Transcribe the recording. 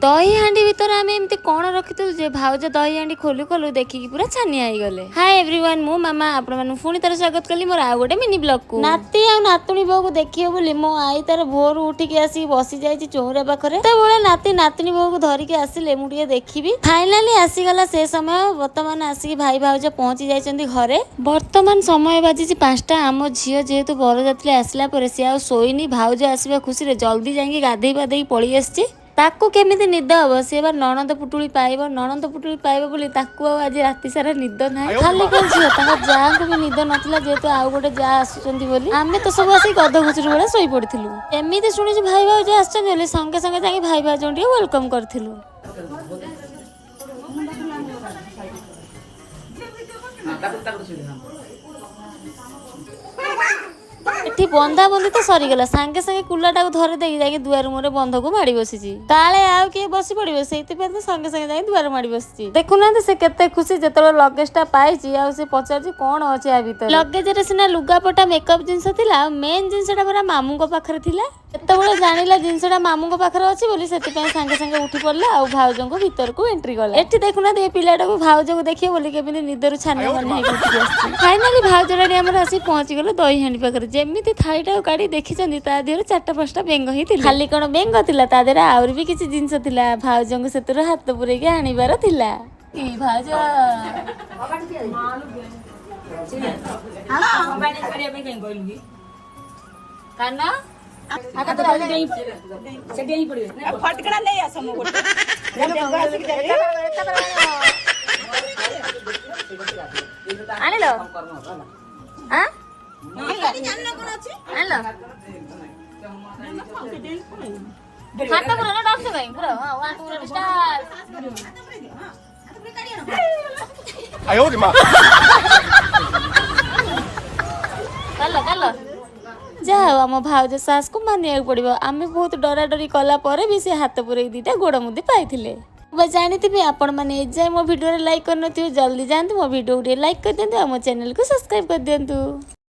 दही हांडी भीतर आम एमती कौन रखिलु जे भाउज दही हांडी खोलु खोलु देखिकी पूरा छानिया गले। हाय एवरीवन, मु मामा आपण मानु पुणी तर स्वागत कली मोर आ गोटे मिनी ब्लॉग को। नाती आ नातुणी बहू को देखियो बोली मो आई तार भोर उठिकी आसी बसी जाईची चौरा पाखरे। तबेले नाती नातुणी बहू को धरिकी आसिले मु टिके देखिबी। फाइनली आसीगला से समय। वर्तमान आसिकी भाई भाउज पहुंची जाइचंदी घरे। वर्तमान समय बाजी 5टा। आम झियो जेहेतु बरजात्रे आसला परे से आ सोईनी। भाउज आसीबा खुशी रे जल्दी जाईकी गाधेई पाधेई पळी आसी। ताकू केमिति निद हम सी बार ननंद पुटुली पाइब बोली ताकू आज राति सारा निद ना। खाली कौन झील जा को भी निद नथिला जेहेतु आउ गोटे जा आसुचंदी बोली आमे तो सब आसी गध घुचुर बेला सोई पड़िथिलु। एमिति सुनिछु भाई भाउज आछन बोली संगे संगे जाई भाई भाउज टिके वेलकम करथिलु। एठी बंधा बंधी तो सरीगला। सांगे सांगे कुलाटा को धरे देकी जाके दुआर मुरे बंध को माड़ी बसीची। काले आउ किए बसी पड़िबो सेति पे तो संगे संगे जाके दुआर माड़ी बसीची। देखुना से केते खुशी जेतबे लगेजटा पाइची आ से पचारची कोन अछि आ भीतर। लगेज रे सिना लुगापटा मेकअप जिंस थिला, मेन जिंसटा बरा मामू को पाखरे थिला। एतबेले जानिला जिंसटा मामू को पाखरे अछि बोली सेति पे सांगे सांगे उठी पड़ला आ भाउजन को भीतर को एंट्री कला। एठी देखुना दे पिलाटा को भाउज को देखिए बोली केबिन निदरु छानिया माने हे उठी आछि। फाइनली भाउजरानी हमर आसी पहुंची गेलो दही हांडी पाखरे। जेमिति थाईटा काढी देखिचंदी ता देहर 4-5टा बेंग ही थिला। खाली कोन बेंग थिला ता देहर आउर भी किछि जिंस थिला। भाउजन को सेतुर हाथ पुरे के आनिबार थिला। ई भाउज हां बाडी करिया पे कें कहलु की काना आका तो देई से देई पड़िबे फटकड़ा ले आस मो गोटे आने लो हां गाड़ी जानना कोन अछि आन लो खाता पुरा ना डॉक्टर भाई पुरा हां 1 2 स्टार्ट आयो रे मां कल जाओ आम भाउज सास को मानिया पड़ो। आम बहुत डरा डरी कला पर भी से हाथ पुरे 2टा गोड़ मुदी पाई जानी आपण मैंने एजाए मो वीडियो लाइक कर जल्दी जातु मो वीडियो लाइक कर दिंतु, मो चैनल को सब्सक्राइब कर दिंतु।